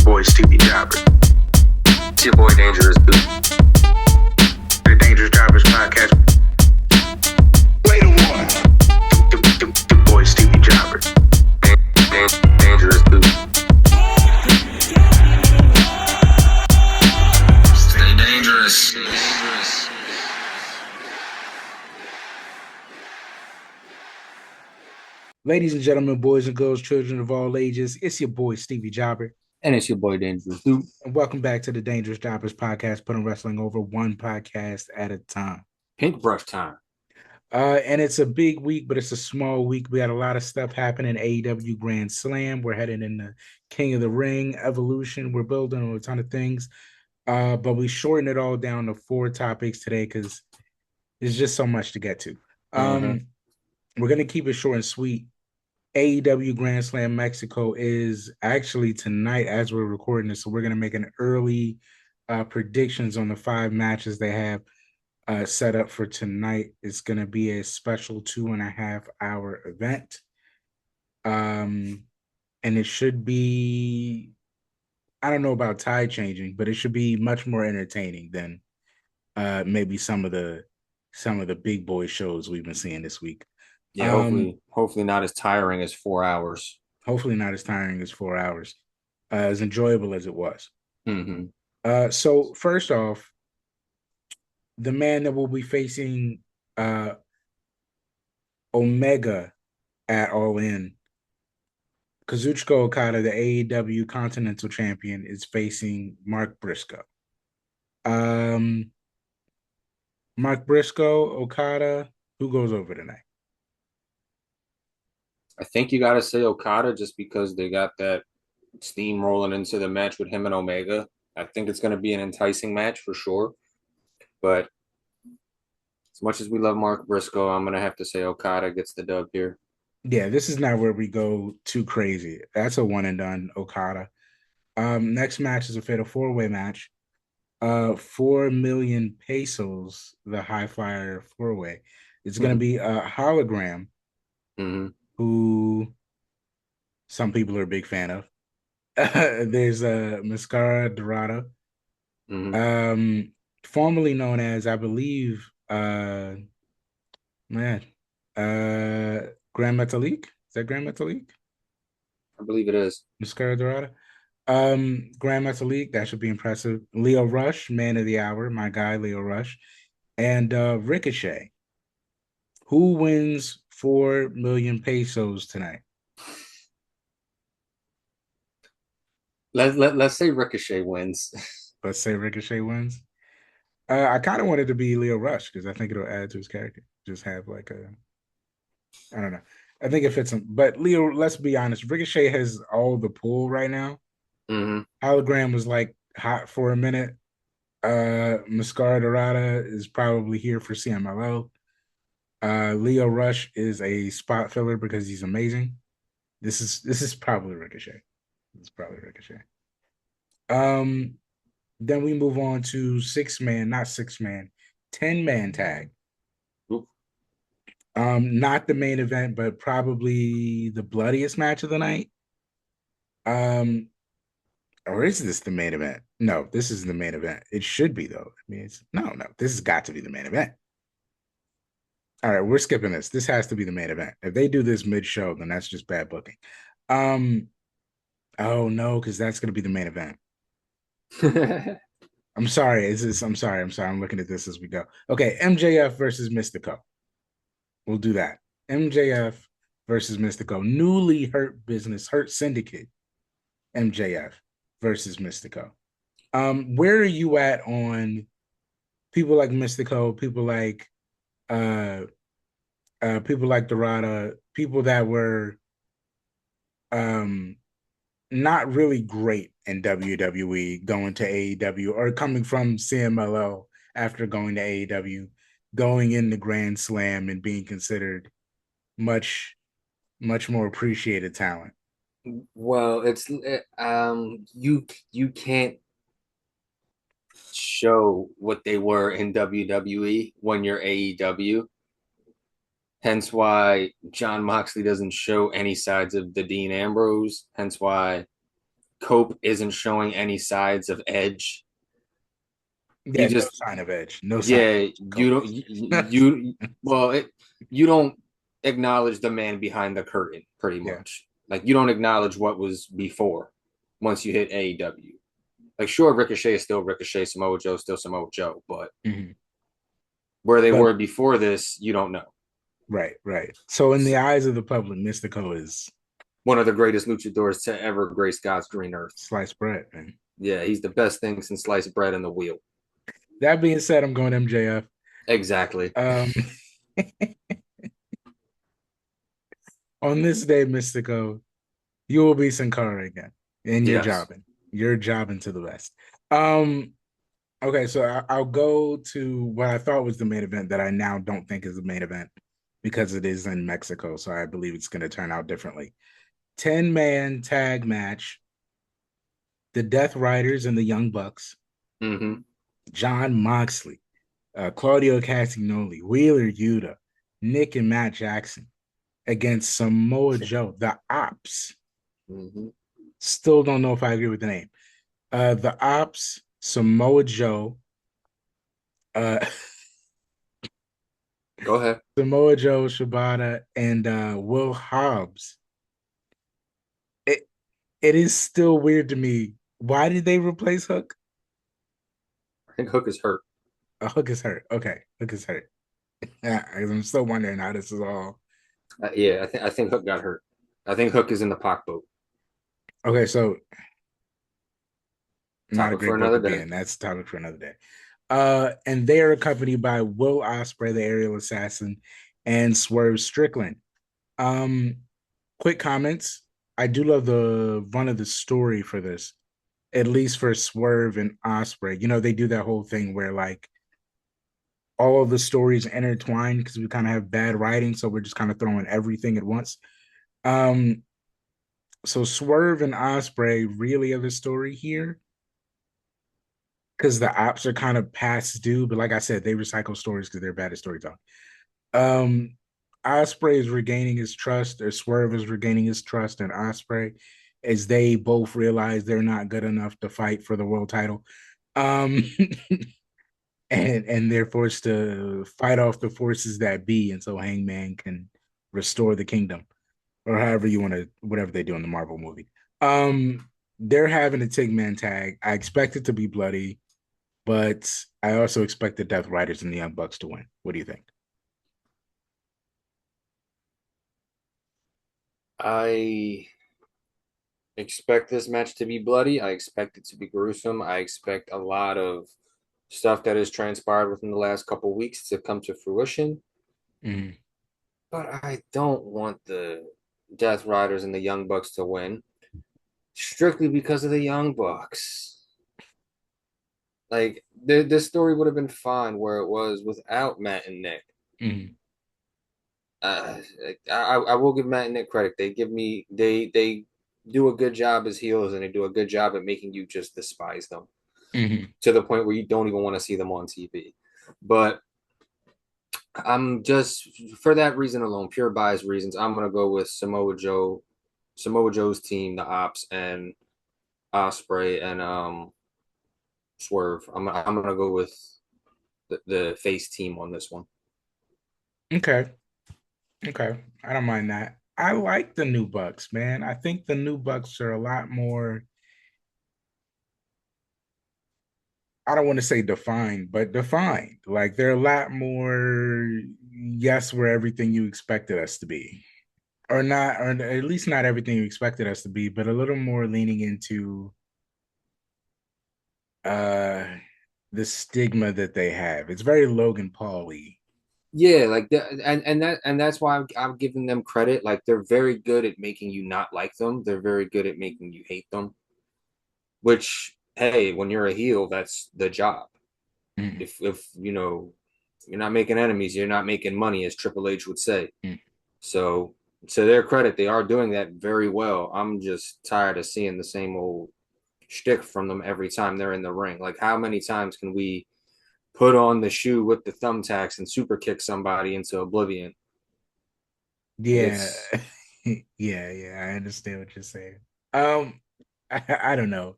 boy Stevie Jobber. It's your boy Dangerous Dude. The Dangerous Jobbers podcast. Play the one. The boy Stevie Jobber. Dangerous Dude. Stay dangerous. Ladies and gentlemen, boys and girls, children of all ages, it's your boy Stevie Jobber. And it's your boy Dangerous Dude. And welcome back to the Dangerous Jobbers podcast, putting wrestling over one podcast at a time. Pink brush time. And it's a big week, but it's a small week. We got a lot of stuff happening. Aew Grand Slam. We're heading into King of the Ring, Evolution. We're building on a ton of things. But we shortened it all down to 4 topics today because there's just so much to get to. We're going to keep it short and sweet. Aew Grand Slam Mexico is actually tonight as we're recording this. So we're going to make an early predictions on the 5 matches they have set up for tonight. It's going to be a special 2.5-hour event. And it should be, I don't know about tide changing, but it should be much more entertaining than maybe some of the big boy shows we've been seeing this week. Yeah, hopefully not as tiring as 4 hours. Hopefully not as tiring as 4 hours. As enjoyable as it was. Mm-hmm. So first off, the man that will be facing Omega at All In, Kazuchika Okada, the AEW Continental Champion, is facing Mark Briscoe. Mark Briscoe, Okada, who goes over tonight? I think you got to say Okada just because they got that steam rolling into the match with him and Omega. I think it's going to be an enticing match for sure. But as much as we love Mark Briscoe, I'm going to have to say Okada gets the dub here. Yeah, this is not where we go too crazy. That's a one and done Okada. Next match is a fatal 4-way match. 4 million pesos, the high flyer 4-way. It's going to be a hologram. Who some people are a big fan of. There's Mascara Dorada, formerly known as, I believe, Grand Metalik. Is that Grand Metalik? I believe it is. Mascara Dorada. Grand Metalik, that should be impressive. Leo Rush, man of the hour, my guy, Leo Rush. And Ricochet. Who wins 4 million pesos tonight? Let's say Ricochet wins. Let's say Ricochet wins. I kind of want it to be Leo Rush because I think it'll add to his character. Just have like I don't know. I think it fits him. But Leo, let's be honest, Ricochet has all the pull right now. Hologram was like hot for a minute. Mascara Dorada is probably here for CMLL. Leo Rush is a spot filler because he's amazing. This is probably Ricochet. It's probably Ricochet. Then we move on to 10-man tag. Ooh. Not the main event, but probably the bloodiest match of the night. Or is this the main event? No, this is the main event. It should be though. I mean, no. This has got to be the main event. All right, we're skipping this. This has to be the main event. If they do this mid-show, then that's just bad booking. Oh no, because that's gonna be the main event. I'm sorry. I'm sorry. I'm looking at this as we go. Okay, MJF versus Mystico. We'll do that. MJF versus Mystico. Newly hurt syndicate. MJF versus Mystico. Where are you at on people like Mystico, people like Dorada, people that were not really great in WWE going to AEW or coming from CMLL after going to AEW, going in the Grand Slam and being considered much more appreciated talent? Well, it's you can't show what they were in WWE when you're AEW. Hence why Jon Moxley doesn't show any sides of the Dean Ambrose. Hence why Cope isn't showing any sides of edge. He Yeah, no just sign of edge. No sign yeah, of you don't Copes. well you don't acknowledge the man behind the curtain pretty Yeah. much. Like you don't acknowledge what was before once you hit AEW. Like sure, Ricochet is still Ricochet, Samoa Joe is still Samoa Joe, but Mhm. where they But were before this, you don't know. right, right. So in the eyes of the public, Mystico is One of the greatest luchadors to ever grace God's green earth. sliced bread, man. Yeah, he's the best thing since sliced bread and the wheel. That being said, I'm going MJF. Exactly. On this day, Mystico, you will be Sin Cara again, and you're Yes. jobbing. You're jobbing to the best. Um, okay, so I'll go to what I thought was the main event that I now don't think is the main event because it is in Mexico. So I believe it's going to turn out differently. 10-man tag match. The Death Riders and the Young Bucks. Mm-hmm. John Moxley, Claudio Castagnoli, Wheeler Yuta, Nick and Matt Jackson against Samoa Joe, the Ops. Mm-hmm. Still don't know if I agree with the name. The Ops, Samoa Joe, uh, Go ahead. Samoa Joe, Shibata, and Will Hobbs. It is still weird to me. Why did they replace Hook? I think Hook is hurt. Hook is hurt. Okay, Hook is hurt. Yeah, I'm still wondering how this is all. Yeah, I think Hook got hurt. I think Hook is in the pock boat. Okay, so not a Topic for great boat to another be day. in. That's a topic for another day. And they are accompanied by Will Ospreay, the aerial assassin, and Swerve Strickland. Quick comments. I do love the run of the story for this, at least for Swerve and Ospreay. You know, they do that whole thing where like all of the stories intertwined because we kind of have bad writing, so we're just kind of throwing everything at once. Um, so Swerve and Ospreay really are the story here because the ops are kind of past due, but like I said, they recycle stories because they're bad at storytelling. Um, Ospreay is regaining his trust, or Swerve is regaining his trust in Ospreay as they both realize they're not good enough to fight for the world title. Um, and they're forced to fight off the forces that be, and so Hangman can restore the kingdom, or however you want to, whatever they do in the Marvel movie. They're having a 10-man tag. I expect it to be bloody, but I also expect the Death Riders and the Young Bucks to win. What do you think? I expect this match to be bloody. I expect it to be gruesome. I expect a lot of stuff that has transpired within the last couple weeks to come to fruition. Mm. But I don't want the Death Riders and the Young Bucks to win strictly because of the Young Bucks. Like this story would have been fine where it was without Matt and Nick. Mm. Uh, I will give Matt and Nick credit. They do a good job as heels, and they do a good job at making you just despise them Mm. to the point where you don't even want to see them on TV. But I'm just for that reason alone, pure bias reasons, I'm gonna go with Samoa Joe's team, the Ops, and Osprey and Swerve. I'm gonna go with the face team on this one. Okay. Okay. I don't mind that. I like the new Bucks, man. I think the new Bucks are a lot more, I don't want to say defined, but defined. Like they're a lot more, yes, we're everything you expected us to be. Or not, or at least not everything you expected us to be, but a little more leaning into uh the stigma that they have. It's very Logan Paul-y. Yeah, like that, and that's why I'm giving them credit. Like they're very good at making you not like them. They're very good at making you hate them. Which, hey, when you're a heel, that's the job. Mm, If you know you're not making enemies, you're not making money, as Triple H would say. mm. So, to their credit, they are doing that very well. I'm just tired of seeing the same old shtick from them every time they're in the ring. Like, how many times can we put on the shoe with the thumbtacks and super kick somebody into oblivion? Like Yeah. it's Yeah, I understand what you're saying. Um, I don't know.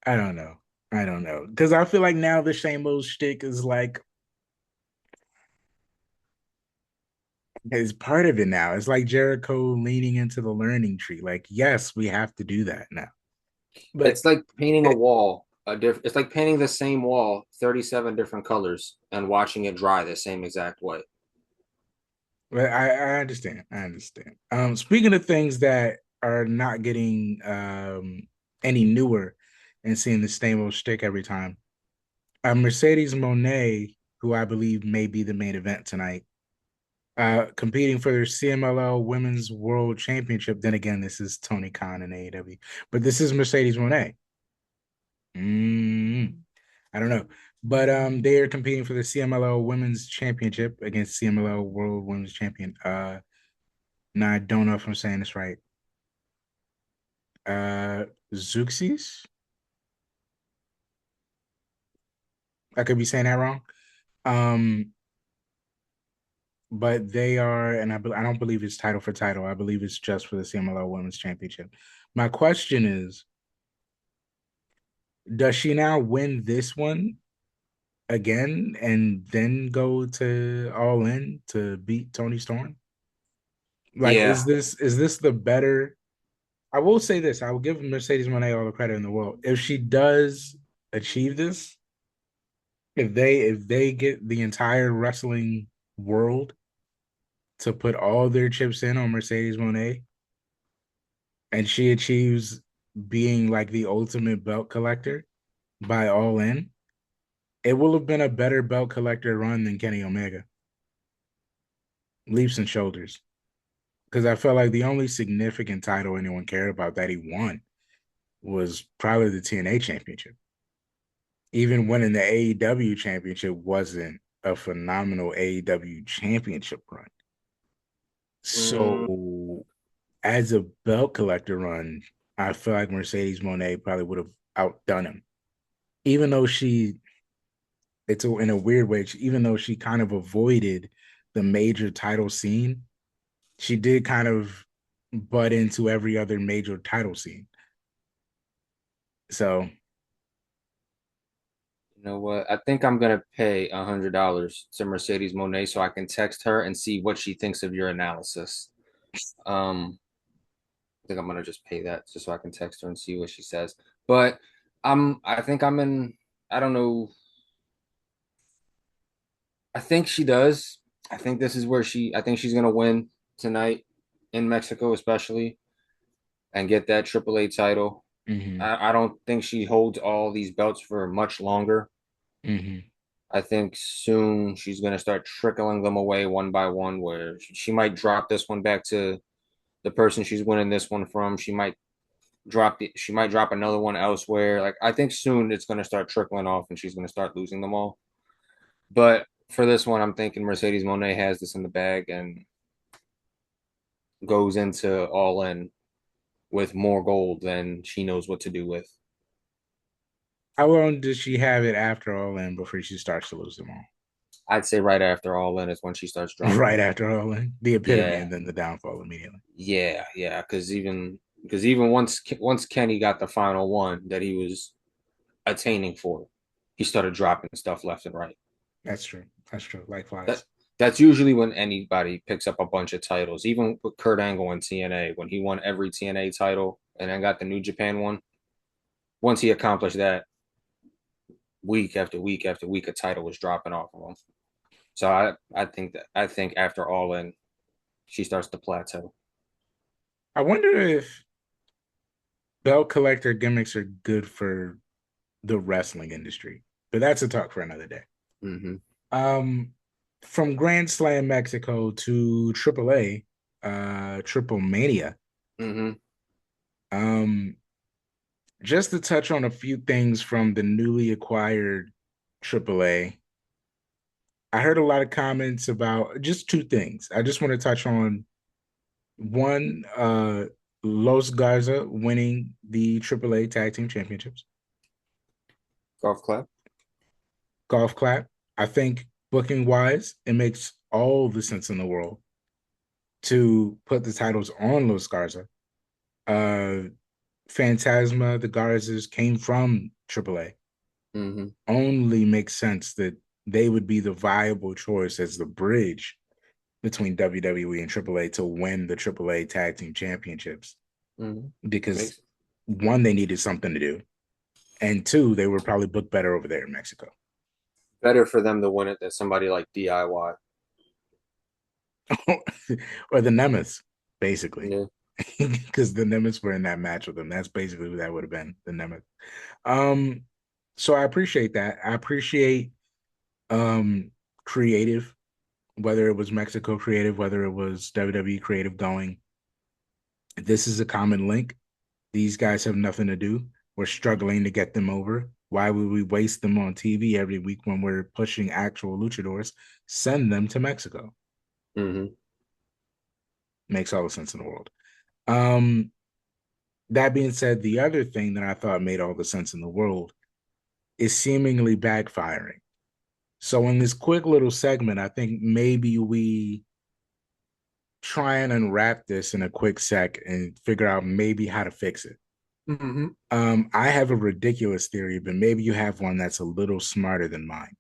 I don't know. I don't know. Because I feel like now the same old shtick is like is part of it now. It's like Jericho leaning into the learning tree. Like, yes, we have to do that now. But It's like painting a wall. It's like painting the same wall 37 different colors and watching it dry the same exact way. I understand. I understand. Speaking of things that are not getting any newer and seeing the same old shtick every time, Mercedes Monet, who I believe may be the main event tonight, competing for their CMLL Women's World Championship. Then again, this is Tony Khan and AEW, but this is Mercedes Monet. I don't know, but they are competing for the CMLL Women's Championship against CMLL World Women's Champion. Now I don't know if I'm saying this right. Zeuxis. I could be saying that wrong. Um, but they are, and I don't believe it's title for title. I believe it's just for the CMLL Women's Championship. My question is, does she now win this one again and then go to All In to beat Tony Storm? Like, Yeah. is this the better? I will say this: I will give Mercedes Moné all the credit in the world if she does achieve this. If they get the entire wrestling world to put all their chips in on Mercedes Moné, and she achieves being like the ultimate belt collector by All In, it will have been a better belt collector run than Kenny Omega. Leaps and shoulders. Because I felt like the only significant title anyone cared about that he won was probably the TNA championship. Even winning the AEW championship wasn't a phenomenal AEW championship run. Mm, So as a belt collector run, I feel like Mercedes Moné probably would have outdone him. Even though in a weird way, even though she kind of avoided the major title scene, she did kind of butt into every other major title scene. So you know what? I think I'm gonna pay $100 to Mercedes Monet so I can text her and see what she thinks of your analysis. Um, I think I'm gonna just pay that just so I can text her and see what she says. But I think I'm in. I don't know. I think she does. I think this is where I think she's gonna win tonight in Mexico, especially, and get that AAA title. mm-hmm, I don't think she holds all these belts for much longer. mm-hmm. I think soon she's going to start trickling them away one by one, where she might drop this one back to the person she's winning this one from. She might drop another one elsewhere. Like I think soon it's going to start trickling off and she's going to start losing them all. But for this one, I'm thinking Mercedes Monet has this in the bag and goes into All In with more gold than she knows what to do with. How long does she have it after All In before she starts to lose them all? I'd say right after All In is when she starts dropping Right them. after All In, the epitome, Yeah, and then the downfall immediately. yeah. Because even once Kenny got the final one that he was attaining for, he started dropping stuff left and right. That's true. That's true. Like That flies. that's usually when anybody picks up a bunch of titles. Even with Kurt Angle in TNA, when he won every TNA title and then got the New Japan one. Once he accomplished that, week after week after week, a title was dropping off of him. So I think after All In, she starts to plateau. I wonder if belt collector gimmicks are good for the wrestling industry, but that's a talk for another day. Mm-hmm. Um, from Grand Slam Mexico to AAA, TripleMania. Mm-hmm. Um, just to touch on a few things from the newly acquired AAA. I heard a lot of comments about just two things. I just want to touch on one, Los Garza winning the AAA Tag Team Championships. Golf clap. Golf clap. I think booking wise, it makes all the sense in the world to put the titles on Los Garza. Uh, Phantasma, the Garzas came from AAA. Mm-hmm. Only makes sense that they would be the viable choice as the bridge between WWE and AAA to win the AAA Tag Team Championships. Mm-hmm. Because one, they needed something to do, and two, they were probably booked better over there in Mexico. Better for them to win it than somebody like DIY. Or the Nemeth, basically. Yeah. Because the Nemeth were in that match with them. That's basically who that would have been, the Nemeth. So I appreciate that. I appreciate creative, whether it was Mexico creative, whether it was WWE creative going, this is a common link. These guys have nothing to do. We're struggling to get them over. Why would we waste them on TV every week when we're pushing actual luchadors? Send them to Mexico. Mm-hmm. Makes all the sense in the world. That being said, the other thing that I thought made all the sense in the world is seemingly backfiring. So in this quick little segment, I think maybe we try and unwrap this in a quick sec and figure out maybe how to fix it. Mm-hmm. I have a ridiculous theory, but maybe you have one that's a little smarter than mine.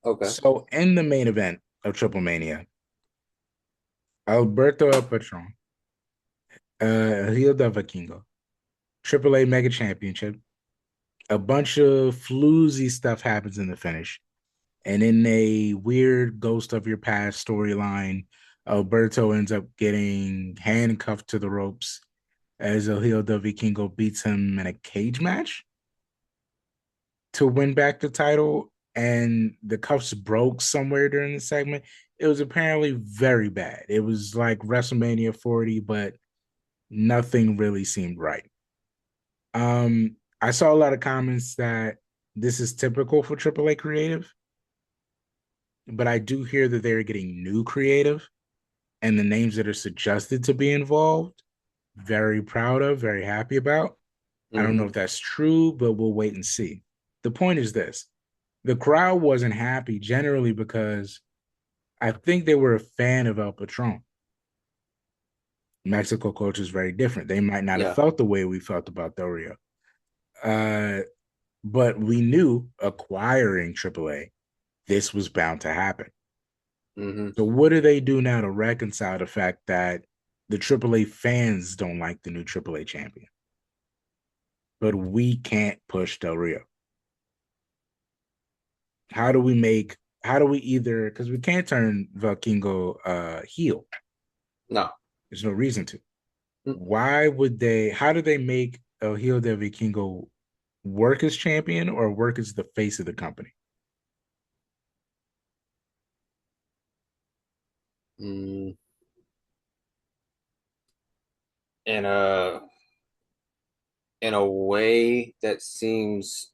Okay. So in the main event of TripleMania, Alberto El Patron, Hilda Vikingo, AAA Mega Championship, a bunch of floozy stuff happens in the finish. And in a weird ghost of your past storyline, Alberto ends up getting handcuffed to the ropes as El Hijo del Vikingo beats him in a cage match to win back the title. And the cuffs broke somewhere during the segment. It was apparently very bad. It was like WrestleMania 40, but nothing really seemed right. I saw a lot of comments that this is typical for AAA creative, but I do hear that they're getting new creative and the names that are suggested to be involved, very proud of, very happy about. I don't know Mm-hmm. if that's true, but we'll wait and see. The point is this: the crowd wasn't happy generally because I think they were a fan of El Patron. Mexico culture is very different. They might not have Yeah. felt the way we felt about Del Rio. But we knew acquiring AAA, this was bound to happen. Mm-hmm. So what do they do now to reconcile the fact that the AAA fans don't like the new AAA champion? But we can't push Del Rio. How do we either, because we can't turn Vikingo heel. No. There's no reason to. Mm. How do they make El Hijo de Vikingo work as champion or work as the face of the company? Mm. In a in a way that seems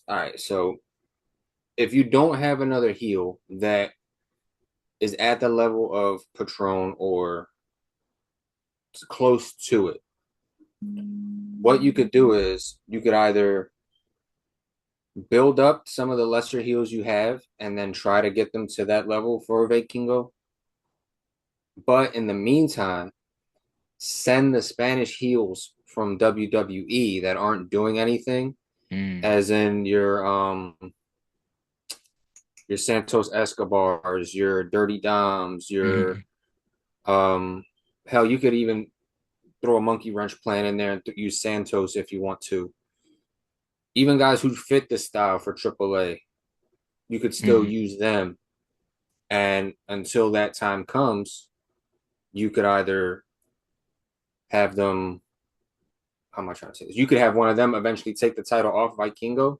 all right. So if you don't have another heel that is at the level of Patron or close to it, what you could do is you could either build up some of the lesser heels you have and then try to get them to that level for Vikingo. But in the meantime, send the Spanish heels from WWE that aren't doing anything, as in your Santos Escobars, your Dirty Doms, your hell, you could even throw a monkey wrench plan in there and use Santos if you want to. Even guys who fit the style for AAA, you could still use them. And until that time comes, you could either have them. How am I trying to say this? You could have one of them eventually take the title off Vikingo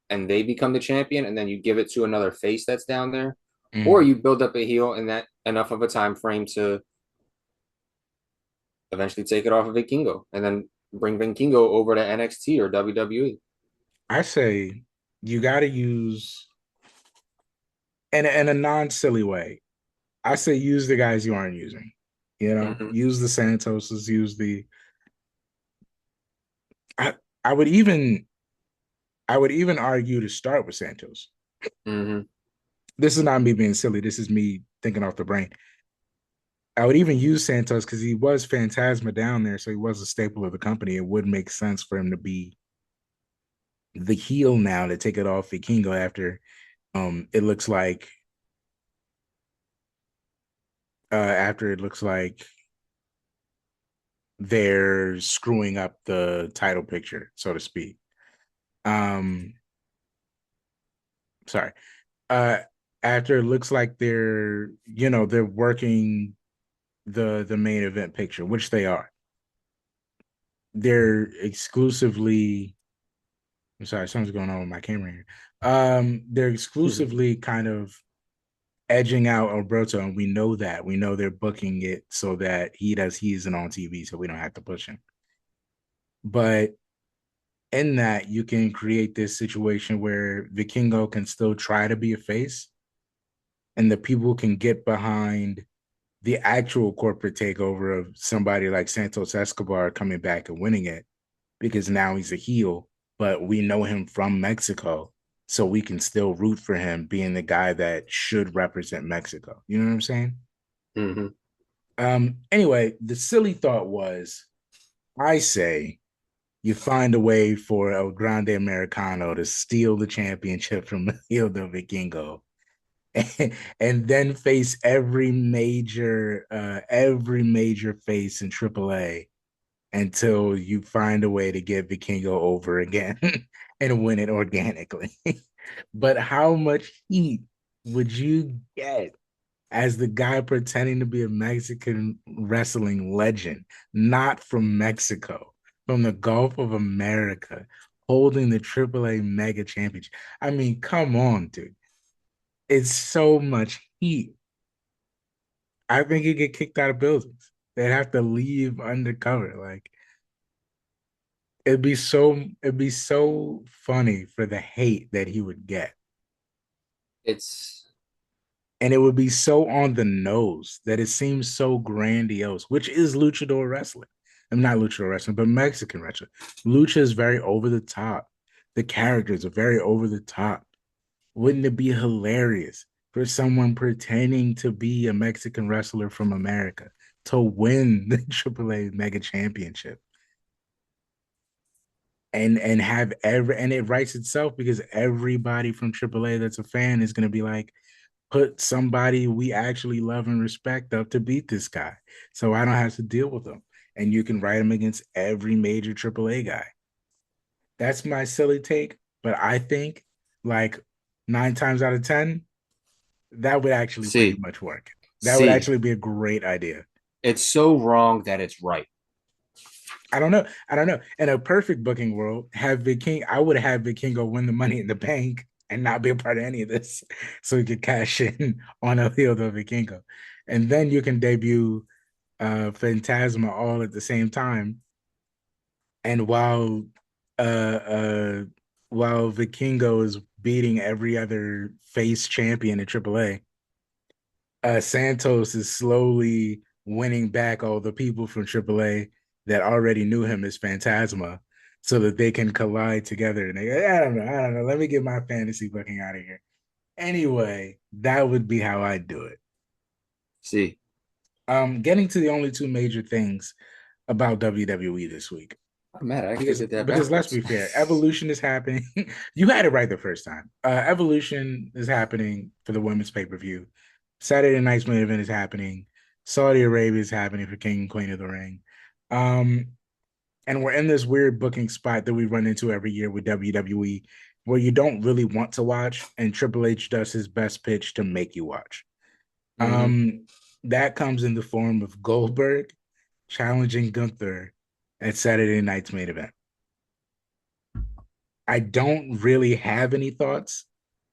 and they become the champion, and then you give it to another face that's down there. Or you build up a heel in that enough of a time frame to eventually take it off of Vikingo and then bring Vikingo over to NXT or WWE. I say you got to use, in a non-silly way, I say use the guys you aren't using. Use the Santoses, use the. I would even argue to start with Santos. Mm-hmm. This is not me being silly. This is me thinking off the brain. I would even use Santos because he was Phantasma down there, so he was a staple of the company. It would make sense for him to be the heel now to take it off Vikingo after it looks like after it looks like they're screwing up the title picture, so to speak. Um sorry. Uh After it looks like they're working the main event picture, which they are. They're exclusively I'm sorry, something's going on with my camera here. They're exclusively kind of edging out Alberto, and we know that. We know they're booking it so that he isn't on TV, so we don't have to push him. But in that, you can create this situation where Vikingo can still try to be a face, and the people can get behind the actual corporate takeover of somebody like Santos Escobar coming back and winning it because now he's a heel, but we know him from Mexico. So we can still root for him being the guy that should represent Mexico. You know what I'm saying? Mm-hmm. Anyway, the silly thought was I say you find a way for El Grande Americano to steal the championship from El Del Vikingo and then face every major face in AAA until you find a way to get Vikingo over again and win it organically. But how much heat would you get as the guy pretending to be a Mexican wrestling legend, not from Mexico, from the Gulf of America, holding the AAA Mega Championship? I mean, come on, dude. It's so much heat. I think he'd get kicked out of buildings. They'd have to leave undercover. Like it'd be so funny for the hate that he would get. It's And it would be so on the nose that it seems so grandiose, which is luchador wrestling. I'm not luchador wrestling, but Mexican wrestling. Lucha is very over the top. The characters are very over the top. Wouldn't it be hilarious for someone pretending to be a Mexican wrestler from America to win the AAA Mega Championship? And have and it writes itself because everybody from AAA that's a fan is going to be like, put somebody we actually love and respect up to beat this guy, so I don't have to deal with him. And you can write him against every major AAA guy. That's my silly take, but I think like 9 times out of 10, that would actually pretty see, much work. That would see, actually be a great idea. it's so wrong that it's right. I don't know. I don't know. In a perfect booking world, I would have Vikingo win the Money in the Bank and not be a part of any of this, so he could cash in on a field of Vikingo, and then you can debut Phantasma all at the same time. And uh, uh, while Vikingo is beating every other face champion in AAA, Santos is slowly winning back all the people from AAA that already knew him as Phantasma so that they can collide together. And I don't know. I don't know. Let me get my fantasy booking out of here. Anyway, that would be how I do it. See, Getting to the only two major things about WWE this week. I'm mad. I actually Because did that because let's backwards. be fair, Evolution is happening. You had it right the first time. Evolution is happening for the women's pay-per-view. Saturday night's main event is happening. Saudi Arabia is happening for King and Queen of the Ring. Um, and we're in this weird booking spot that we run into every year with WWE where you don't really want to watch, and Triple H does his best pitch to make you watch. Mm-hmm. That comes in the form of Goldberg challenging Gunther at Saturday night's main event. I don't really have any thoughts.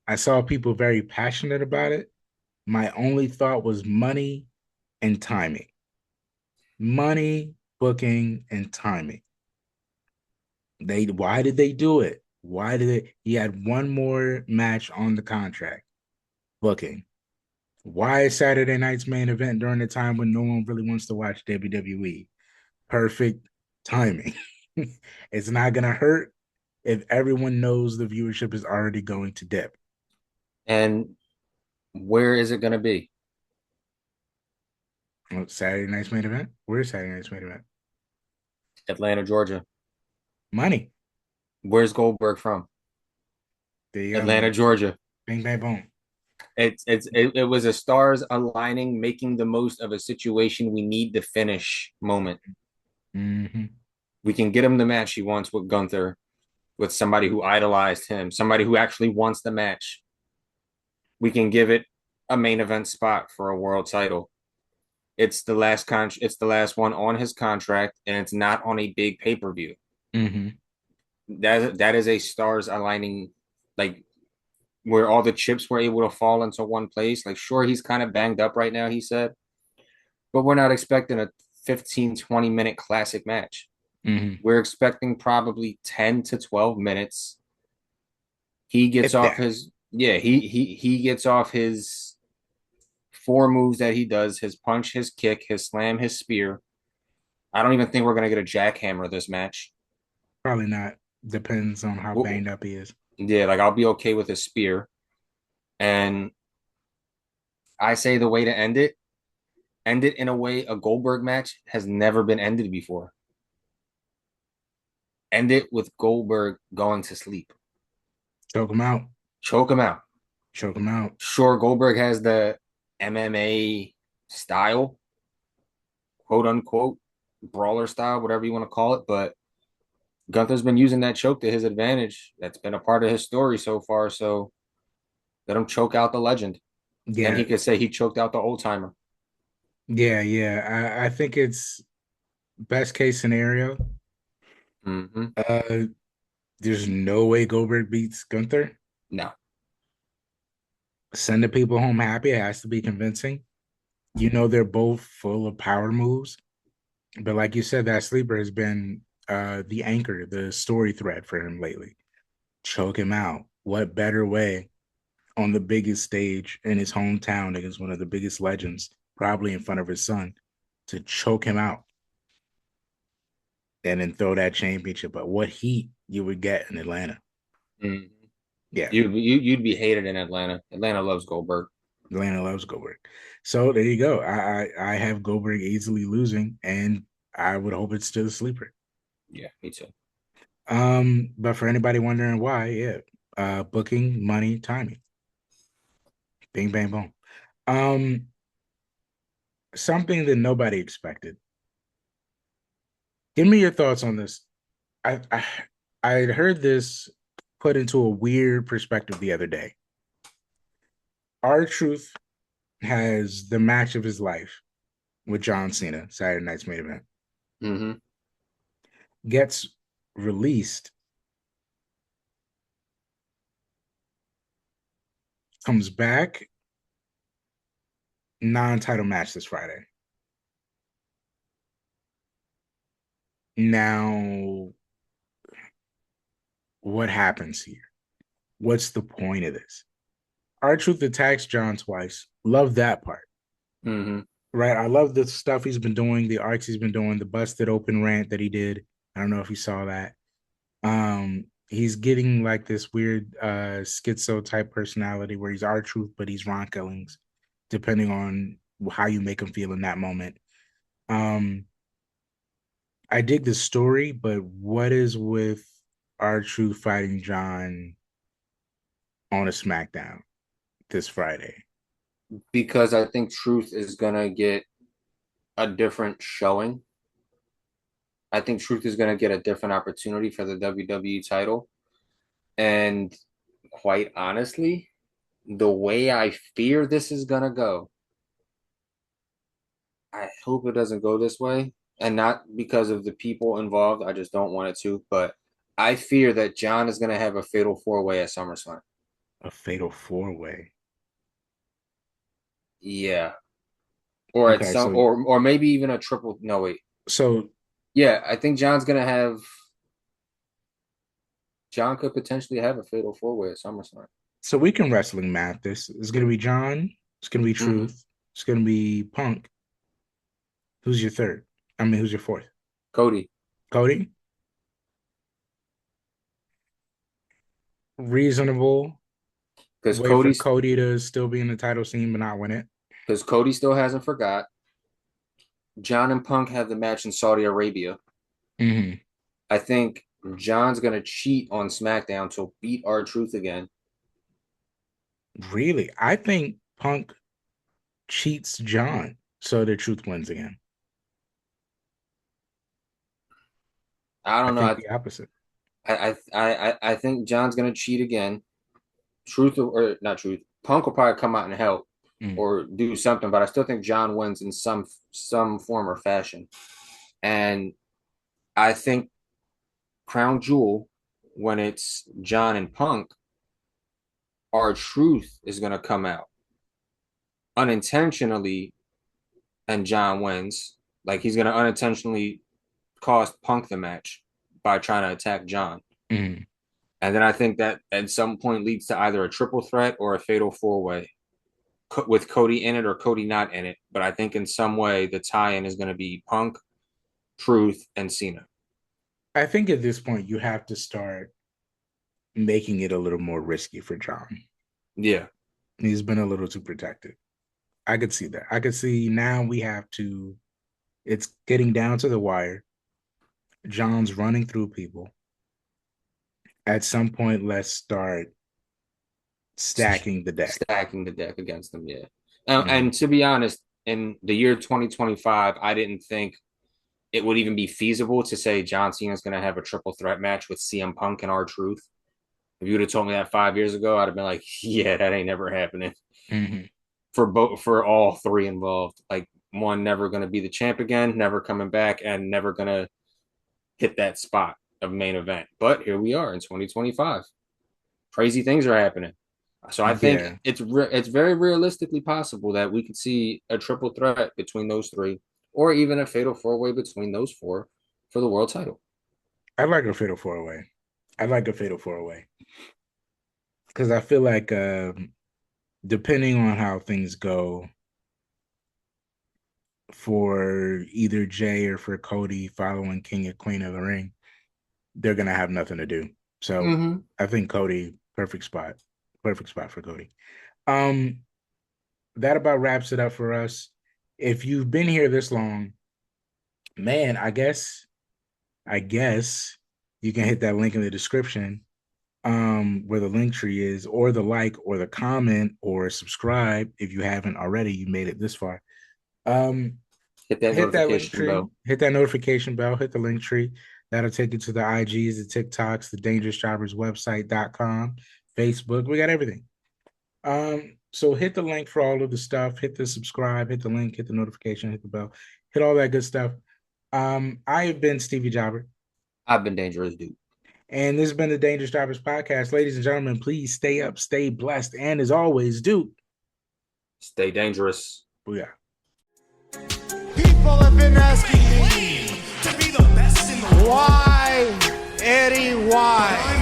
I saw people very passionate about it. My only thought was money and timing. Money, booking, and timing. Why did they do it? Why did it? He had one more match on the contract. Booking. Why is Saturday night's main event during the time when no one really wants to watch WWE? Perfect timing. It's not gonna hurt if everyone knows the viewership is already going to dip. And where is it going to be? Saturday night's main event. Where's Saturday night's main event? Atlanta, Georgia. Money. Where's Goldberg from? There you go. Atlanta, Georgia. Bing, bang, boom. It was a stars aligning, making the most of a situation we need to finish moment. Mm-hmm. We can get him the match he wants with Gunther, with somebody who idolized him, somebody who actually wants the match. We can give it a main event spot for a world title. It's the last one on his contract, and it's not on a big pay-per-view. Mm-hmm. That is a stars aligning, like where all the chips were able to fall into one place. Like, sure, he's kind of banged up right now, he said, but we're not expecting a 15, 20-minute classic match. Mm-hmm. We're expecting probably 10 to 12 minutes. He gets If off that. his he gets off his four moves that he does: his punch, his kick, his slam, his spear. I don't even think we're gonna get a jackhammer this match. Probably not. Depends on how Well, banged up he is. yeah, like I'll be okay with a spear. And I say the way to end it in a way a Goldberg match has never been ended before. End it with Goldberg going to sleep. Choke him out. Choke him out. Choke him out. Sure, Goldberg has the MMA style, quote unquote, brawler style, whatever you want to call it, but Gunther's been using that choke to his advantage. That's been a part of his story so far. So let him choke out the legend. Then Yeah. he could say he choked out the old timer. Yeah. I think it's best case scenario. Mm-hmm. There's no way Goldberg beats Gunther. No. Send the people home happy. It has to be convincing. You know they're both full of power moves. But like you said, that sleeper has been the anchor, the story thread for him lately. Choke him out. What better way on the biggest stage in his hometown against one of the biggest legends, probably in front of his son, to choke him out and then throw that championship. But what heat you would get in Atlanta. Mm-hmm. Yeah. You'd be hated in Atlanta. Atlanta loves Goldberg. Atlanta loves Goldberg. So there you go. I have Goldberg easily losing, and I would hope it's still a sleeper. Yeah, me too. But for anybody wondering why, booking, money, timing. Bing bang boom. Um, Something that nobody expected. Give me your thoughts on this. I had heard this put into a weird perspective the other day. R-Truth has the match of his life with John Cena, Saturday night's main event. Mm-hmm. Gets released, comes back, non-title match this Friday. Now, what happens here? What's the point of this? R-Truth attacks John twice. Love that part. Mm-hmm. Right? I love the stuff he's been doing, the arcs he's been doing, the busted open rant that he did. I don't know if you saw that. He's getting like this weird schizo type personality where he's R-Truth, but he's Ron Killings, depending on how you make him feel in that moment. I dig the story, but what is with R-Truth fighting John on a SmackDown this Friday? Because I think Truth is gonna get a different showing. I think Truth is gonna get a different opportunity for the WWE title. And quite honestly, the way I fear this is gonna go, I hope it doesn't go this way. And not because of the people involved. I just don't want it to. But I fear that John is gonna have a fatal four-way at SummerSlam. A fatal four-way. Yeah. Or at Okay, some so or maybe even a triple. No, wait. so Yeah, I think John could potentially have a fatal four-way at SummerSlam. so we can wrestling math this. It's gonna be John, it's gonna be Mm-hmm. Truth, it's gonna be Punk. Who's your third? I mean, who's your fourth? Cody. Cody? Reasonable Because way for Cody to still be in the title scene but not win it. Cody still hasn't forgot. John and Punk have the match in Saudi Arabia. Mm-hmm. I think John's going to cheat on SmackDown to beat R-Truth again. Really? I think Punk cheats John so the Truth wins again. I don't know. think the opposite. I think John's going to cheat again. Truth or not Truth. Punk will probably come out and help or do something, but I still think John wins in some form or fashion. And I think Crown Jewel, when it's John and Punk, R-Truth is going to come out unintentionally and John wins. Like he's going to unintentionally cost Punk the match by trying to attack John. Mm. And then I think that at some point leads to either a triple threat or a fatal four-way with Cody in it or Cody not in it. But I think in some way the tie-in is going to be Punk, Truth, and Cena. I think at this point you have to start making it a little more risky for John. Yeah. He's been a little too protected. I could see that. I could see now we have to, it's getting down to the wire. John's running through people. At some point, let's start stacking the deck. Stacking the deck against them, yeah. And to be honest, in the year 2025, I didn't think it would even be feasible to say John Cena is going to have a triple threat match with CM Punk and R-Truth. If you would have told me that 5 years ago, I'd have been like, yeah, that ain't never happening. Mm-hmm. For all three involved. Like one never going to be the champ again, never coming back, and never going to hit that spot of main event. But here we are in 2025. Crazy things are happening. So I think it's very realistically possible that we could see a triple threat between those three, or even a fatal four-way between those four for the world title. I like a fatal four-way. Because I feel like depending on how things go for either Jay or for Cody following King and Queen of the Ring, they're going to have nothing to do. So I think Cody, perfect spot for Cody. That about wraps it up for us. If you've been here this long, man, I guess you can hit that link in the description where the link tree is, or the like, or the comment, or subscribe if you haven't already. You made it this far. Hit that notification bell. Hit that notification bell. Hit the link tree. That'll take you to the IGs, the TikToks, the Dangerous Jobbers website.com, Facebook. We got everything. So hit the link for all of the stuff. Hit the subscribe. Hit the link. Hit the notification. Hit the bell. Hit all that good stuff. I have been Stevie Jobber. I've been Dangerous Dude. And this has been the Dangerous Jobbers podcast. Ladies and gentlemen, please stay up, stay blessed, and as always, dude, stay dangerous. Booyah. People have been asking me to be the best in the world. Why, Eddie, why?